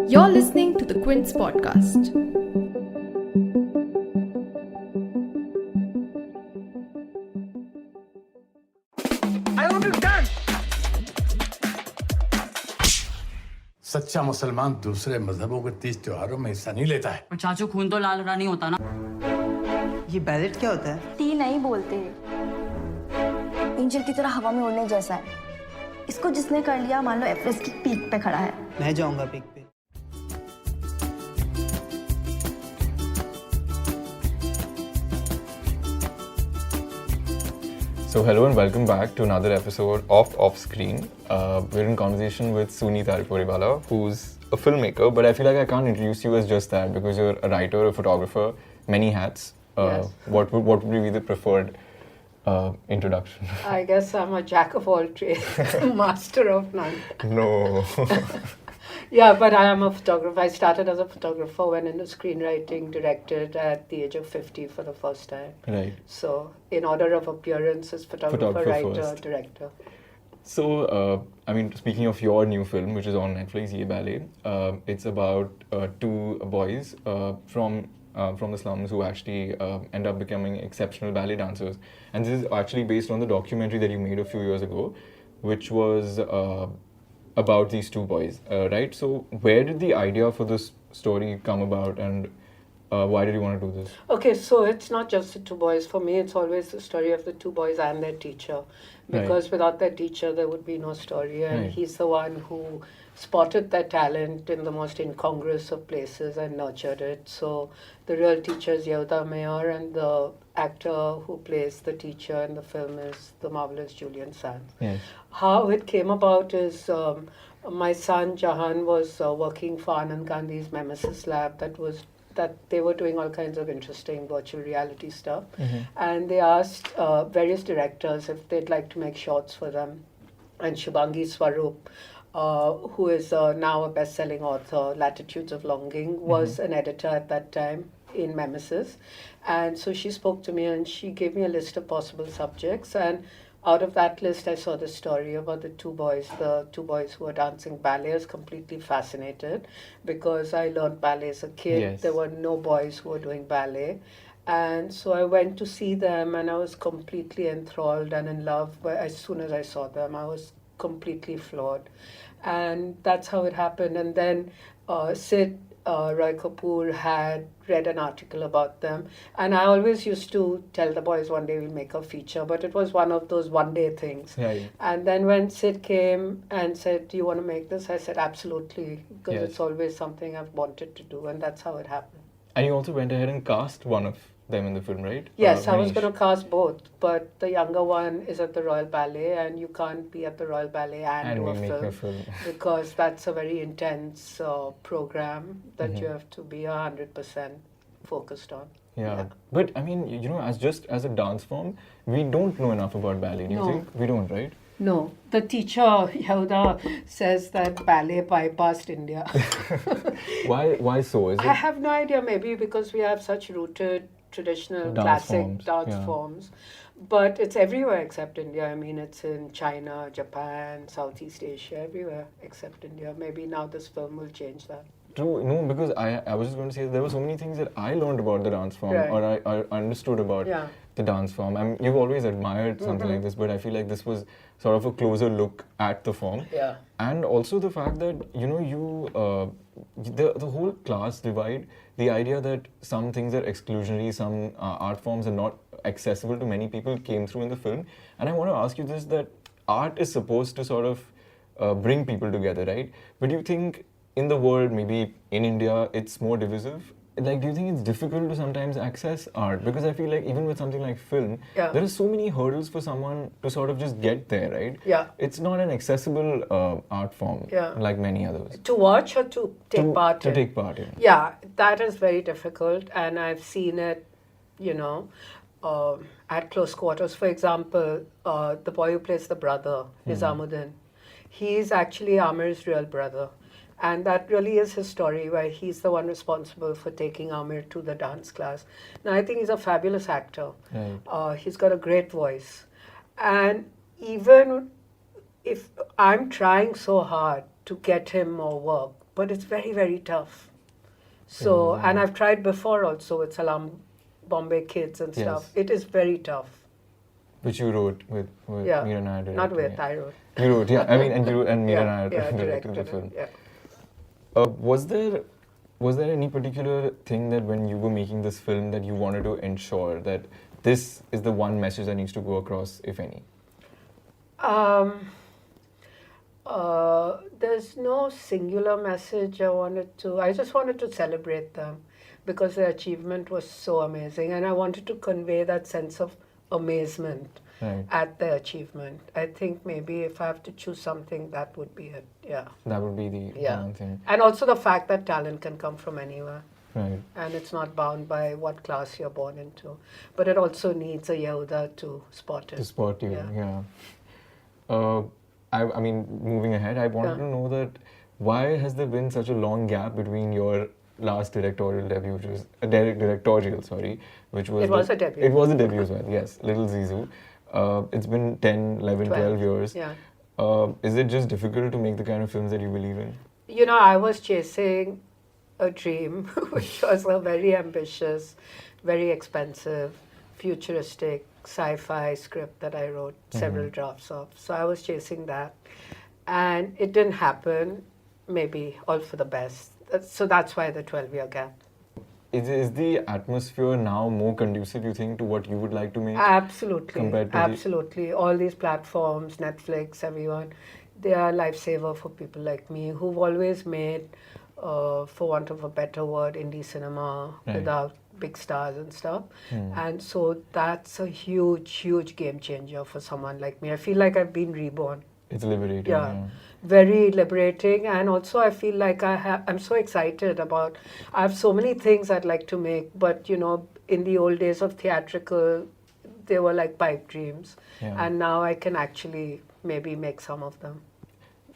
You're listening to the Quint's podcast. I want to dance. सच्चा मुसलमान दूसरे मजहबों के तीज त्योहारों में हिस्सा नहीं लेता है। चाचू खून तो लाल हरा नहीं होता ना। ये बैलेट क्या होता है? टी नहीं बोलते, एंजल की तरह हवा में उड़ने जैसा है। इसको जिसने कर लिया मान लो एवरेस्ट की पीक पे खड़ा है। मैं जाऊंगा पीक पे। So hello and welcome back to another episode of OffScreen. We're in conversation with Sooni Taraporevala, who's a filmmaker, but I feel like I can't introduce you as just that because you're a writer, a photographer, many hats. Yes. What would be the preferred introduction? I guess I'm a jack of all trades, master of none. No. Yeah, but I am a photographer. I started as a photographer, went into screenwriting, directed at the age of 50 for the first time. Right. So, in order of appearance, is photographer, writer, first. director. So, speaking of your new film, which is on Netflix, Yeh Ballet, it's about two boys from the slums who actually end up becoming exceptional ballet dancers. And this is actually based on the documentary that you made a few years ago, which was about these two boys, right? So where did the idea for this story come about, and why did you want to do this? Okay, so it's not just the two boys. For me, it's always the story of the two boys and their teacher. Because without their teacher, there would be no story. And he's the one who spotted their talent in the most incongruous of places and nurtured it. So the real teacher is Yeh Ballet, and the actor who plays the teacher in the film is the marvelous Julian Sands. Yes. How it came about is my son Jahan was working for Anand Gandhi's Mimesis Lab that they were doing all kinds of interesting virtual reality stuff. And they asked various directors if they'd like to make shorts for them. And Shubhangi Swarup, who is now a best-selling author, Latitudes of Longing, was an editor at that time in Mimesis. And so she spoke to me and she gave me a list of possible subjects. And out of that list, I saw the story about the two boys who were dancing ballet. I was completely fascinated because I learned ballet as a kid. Yes. There were no boys who were doing ballet. And so I went to see them and I was completely enthralled and in love. As soon as I saw them, I was completely floored. And that's how it happened. And then Sid Roy Kapoor had read an article about them. And I always used to tell the boys one day we'll make a feature, but it was one of those one-day things. Yeah. And then when Sid came and said, do you want to make this? I said, absolutely, because it's always something I've wanted to do, and that's how it happened. And you also went ahead and cast one of them in the film, right? Yes, I was Manish. going to cast both, but the younger one is at the Royal Ballet, and you can't be at the Royal Ballet and do make a a film film. because that's a very intense program that you have to be 100% focused on. Yeah. But as a dance form, we don't know enough about ballet. Do you think? We don't, right? No, the teacher, Yehuda, says that ballet bypassed India. Why so? Is I it have no idea, maybe because we have such rooted traditional Dance classic forms, dance forms. But it's everywhere except India. I mean, it's in China, Japan, Southeast Asia, everywhere except India. Maybe now this film will change that. true? No, because I was just going to say there were so many things that I learned about the dance form, Right. or I understood about the dance form. You've always admired something like this, but I feel like this was sort of a closer look at the form. Yeah. And also the fact that, the whole class divide, the idea that some things are exclusionary, some art forms are not accessible to many people came through in the film. And I want to ask you this, that art is supposed to sort of bring people together, right? But do you think in the world, maybe in India, it's more divisive? Like, do you think it's difficult to sometimes access art? Because I feel like even with something like film, there are so many hurdles for someone to sort of just get there, right? Yeah. It's not an accessible art form like many others. To watch or to take part in? To take part in. Yeah, that is very difficult, and I've seen it, at close quarters. For example, the boy who plays the brother, Nizamuddin, he is actually Amir's real brother. And that really is his story, where he's the one responsible for taking Amir to the dance class. Now, I think he's a fabulous actor. Right. He's got a great voice. And even if I'm trying so hard to get him more work, but it's very, very tough. So, and I've tried before also with Salam Bombay Kids and stuff. It is very tough. Which you wrote with Yeah. Meera and I directed. Not with, I wrote. You wrote, yeah. I mean, and Meera and I directed directed the it, film. yeah. Was there any particular thing that when you were making this film that you wanted to ensure that this is the one message that needs to go across, if any? There's no singular message I just wanted to celebrate them because their achievement was so amazing, and I wanted to convey that sense of amazement at their achievement. I think maybe if I have to choose something, that would be it. Yeah. That would be the one thing. And also the fact that talent can come from anywhere. Right. And it's not bound by what class you're born into. But it also needs a Yehuda to spot it. To spot you, yeah. I mean, moving ahead, I wanted to know that why has there been such a long gap between your last directorial debut, which was which was... It was a debut. It was a debut as well, yes, Little Zizou. It's been 10, 11, 12 years. Yeah. Is it just difficult to make the kind of films that you believe in? You know, I was chasing a dream, which was a very ambitious, very expensive, futuristic sci-fi script that I wrote several drafts of. So I was chasing that. And it didn't happen, maybe all for the best. So that's why the 12-year gap. Is the atmosphere now more conducive, you think, to what you would like to make? Absolutely. Absolutely. All these platforms, Netflix, everyone, they are a lifesaver for people like me who've always made, for want of a better word, indie cinema without big stars and stuff. And so that's a huge, huge game changer for someone like me. I feel like I've been reborn. It's liberating. Yeah. Very liberating, and also I feel like I'm so excited about, I have so many things I'd like to make, but you know, in the old days of theatrical, they were like pipe dreams, and now I can actually maybe make some of them.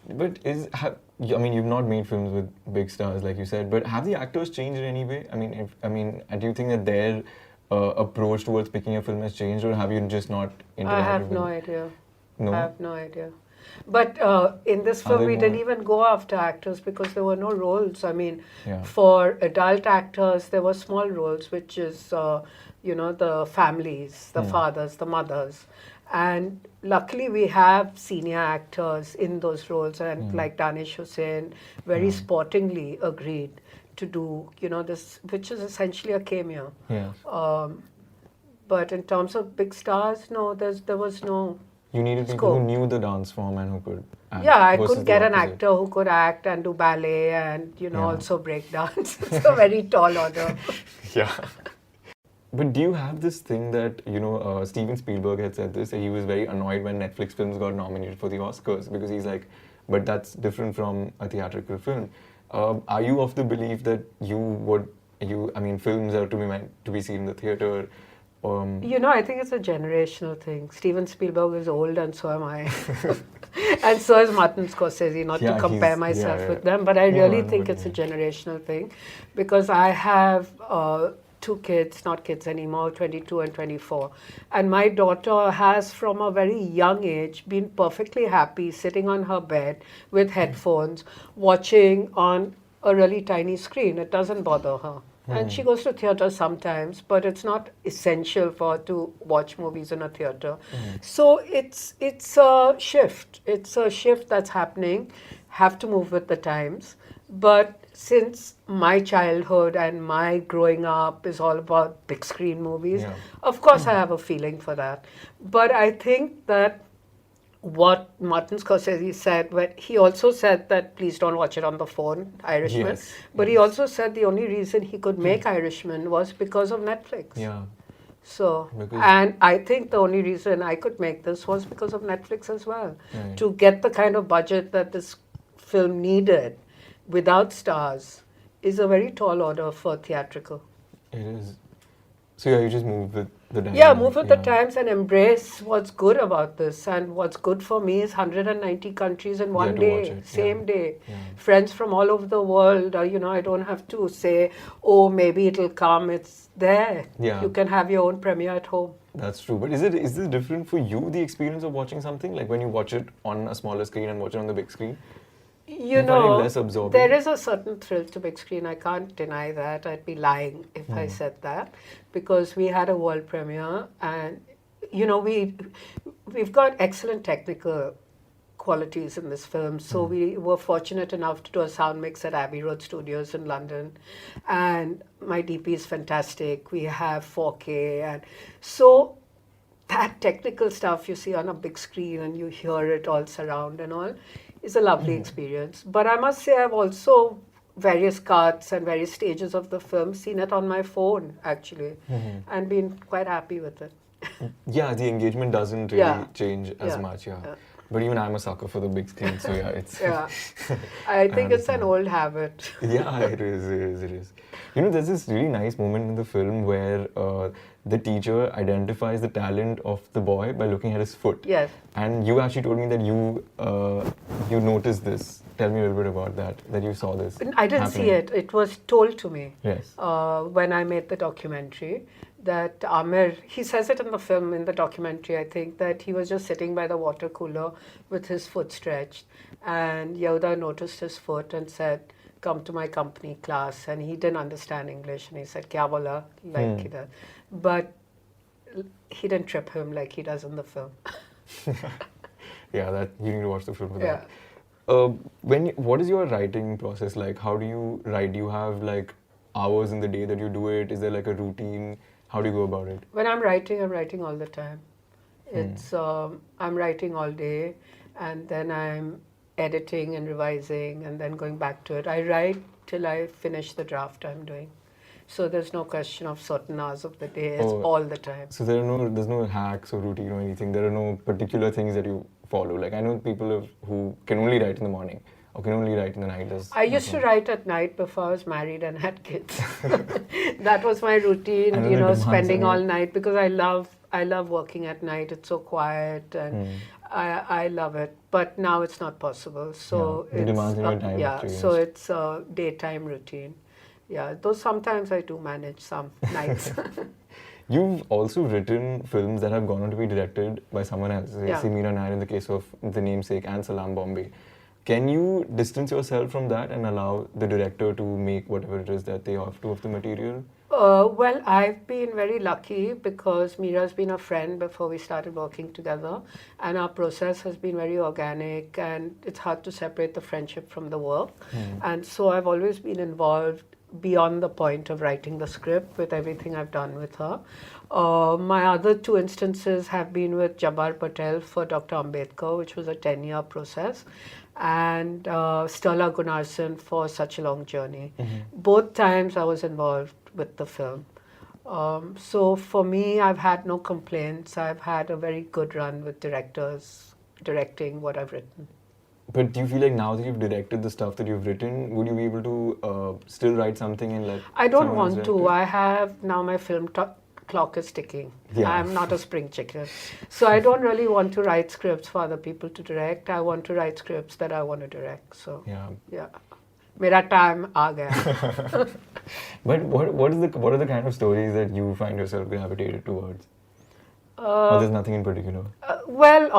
But I mean, you've not made films with big stars, like you said, but have the actors changed in any way? I mean, do you think that their approach towards picking a film has changed, or have you just not interacted I have with no them? idea. No? I have no idea. But in this film, we didn't even go after actors because there were no roles. I mean, for adult actors, there were small roles, which is, you know, the families, the fathers, the mothers. And luckily, we have senior actors in those roles. And like Danish Hussain, very sportingly agreed to do, you know, this, which is essentially a cameo. But in terms of big stars, no, there was no... You needed people who knew the dance form and who could act. Yeah, I couldn't get an actor who could act and do ballet and, you know, also break dance. It's a very tall order. But do you have this thing that, you know, Steven Spielberg had said this, that he was very annoyed when Netflix films got nominated for the Oscars, because he's like, but that's different from a theatrical film. Are you of the belief that films are to be seen in the theatre? You know, I think it's a generational thing. Steven Spielberg is old and so am I. And so is Martin Scorsese, not to compare myself with them, but I really think it's a generational thing, because I have 2 kids, not kids anymore, 22 and 24. And my daughter has, from a very young age, been perfectly happy sitting on her bed with headphones, watching on a really tiny screen. It doesn't bother her. And she goes to theatre sometimes, but it's not essential for her to watch movies in a theatre. So it's a shift. It's a shift that's happening. Have to move with the times. But since my childhood and my growing up is all about big screen movies, of course I have a feeling for that. But I think that what Martin Scorsese said, but he also said that please don't watch it on the phone, Irishman. But he also said the only reason he could make Irishman was because of Netflix. So, and I think the only reason I could make this was because of Netflix as well. To get the kind of budget that this film needed without stars is a very tall order for theatrical. It is. So you just move with the times. Yeah, move with the times and embrace what's good about this. And what's good for me is 190 countries in one day, same day. Friends from all over the world. You know, I don't have to say, oh, maybe it'll come. It's there. You can have your own premiere at home. That's true. But is this different for you, the experience of watching something? Like when you watch it on a smaller screen and watch it on the big screen? You find it know, less absorbing? there is a certain thrill to big screen. I can't deny that. I'd be lying if I said that, because we had a world premiere, and you know, we've got excellent technical qualities in this film. So we were fortunate enough to do a sound mix at Abbey Road Studios in London, and my DP is fantastic. We have 4K, and so that technical stuff you see on a big screen and you hear it all surround and all is a lovely experience. But I must say, I've also various cuts and various stages of the film seen it on my phone actually, and been quite happy with it. Yeah, the engagement doesn't really Yeah. change as Yeah. much, yeah. Yeah. But even I'm a sucker for the big screen, so yeah, it's... Yeah, I think it's an old habit. Yeah, it is. You know, there's this really nice moment in the film where the teacher identifies the talent of the boy by looking at his foot. Yes. And you actually told me that you noticed this. Tell me a little bit about that you saw this. I didn't see happening. it. It was told to me Yes. when I made the documentary. That Amir, he says it in the film, in the documentary, I think, that he was just sitting by the water cooler with his foot stretched. And Yehuda noticed his foot and said, come to my company class. And he didn't understand English. And he said, kya bola? Like he does. But he didn't trip him like he does in the film. Yeah, that you need to watch the film for Yeah. that. What is your writing process like? How do you write? Do you have like hours in the day that you do it? Is there like a routine? How do you go about it? When I'm writing all the time. It's I'm writing all day, and then I'm editing and revising, and then going back to it. I write till I finish the draft I'm doing. So there's no question of certain hours of the day. It's all the time. So there's no hacks or routine or anything. There are no particular things that you follow. Like I know people who can only write in the morning or can only write in the night. I used to write at night before I was married and had kids. That was my routine, And you it know, demands spending a lot. all night, because I love working at night. It's so quiet, and I love it. But now it's not possible. So Yeah, it demands your time yeah, to so use. it's a daytime routine. Yeah, though sometimes I do manage some nights. You've also written films that have gone on to be directed by someone else. Yeah. Say Meera Nair in the case of The Namesake and Salam Bombay. Can you distance yourself from that and allow the director to make whatever it is that they have to of the material? Well, I've been very lucky because Meera's been a friend before we started working together, and our process has been very organic, and it's hard to separate the friendship from the work. And so I've always been involved beyond the point of writing the script with everything I've done with her. My other two instances have been with Jabbar Patel for Dr. Ambedkar, which was a 10-year process, and Stella Gunnarsson for Such a Long Journey. Both times I was involved with the film. So for me, I've had no complaints. I've had a very good run with directors directing what I've written. But do you feel like now that you've directed the stuff that you've written, would you be able to still write something and let I don't someone else want direct to. it? I have now my film clock is ticking. Yeah. I'm not a spring chicken. So I don't really want to write scripts for other people to direct. I want to write scripts that I want to direct. So Yeah. Mera time aa gaya. But what are the kind of stories that you find yourself gravitated towards? Or there's nothing in particular? Well,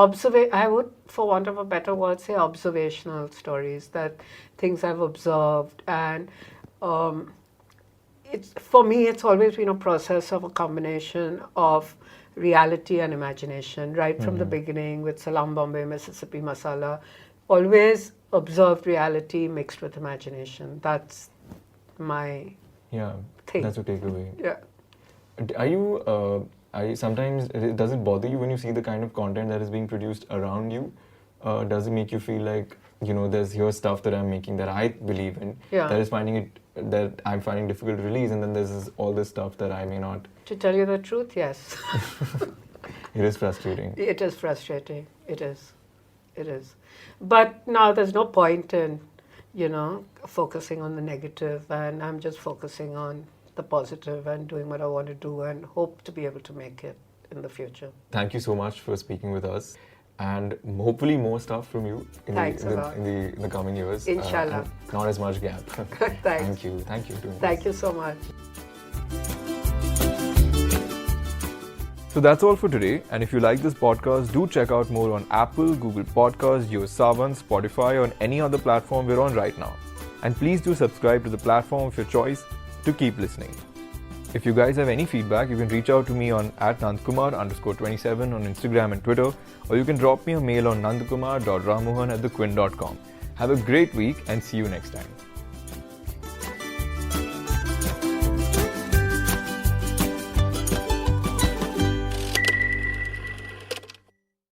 I would, for want of a better word, say observational stories, that things I've observed. And for me, it's always been a process of a combination of reality and imagination, right from the beginning with Salam Bombay, Mississippi Masala. Always observed reality mixed with imagination. That's my Yeah, thing. that's a takeaway. Yeah. Are you sometimes does it bother you when you see the kind of content that is being produced around you? Does it make you feel like, you know, there's here stuff that I'm making that I believe in, Yeah. that I'm finding difficult to release, and then there's all this stuff that I may not. To tell you the truth, yes. It is frustrating. It is frustrating. It is. But now there's no point in, you know, focusing on the negative, and I'm just focusing on the positive and doing what I want to do, and hope to be able to make it in the future. Thank you so much for speaking with us, and hopefully more stuff from you in Thanks a lot. in the coming years. Inshallah. And not as much gap. Thanks. Thank you. Thank you. Thank you so much. So that's all for today, and if you like this podcast, do check out more on Apple, Google Podcasts, JioSaavn, Spotify, or on any other platform we're on right now. And please do subscribe to the platform of your choice to keep listening. If you guys have any feedback, you can reach out to me on @nandkumar_27 on Instagram and Twitter, or you can drop me a mail on nandkumar.ramohan@thequint.com. Have a great week and see you next time.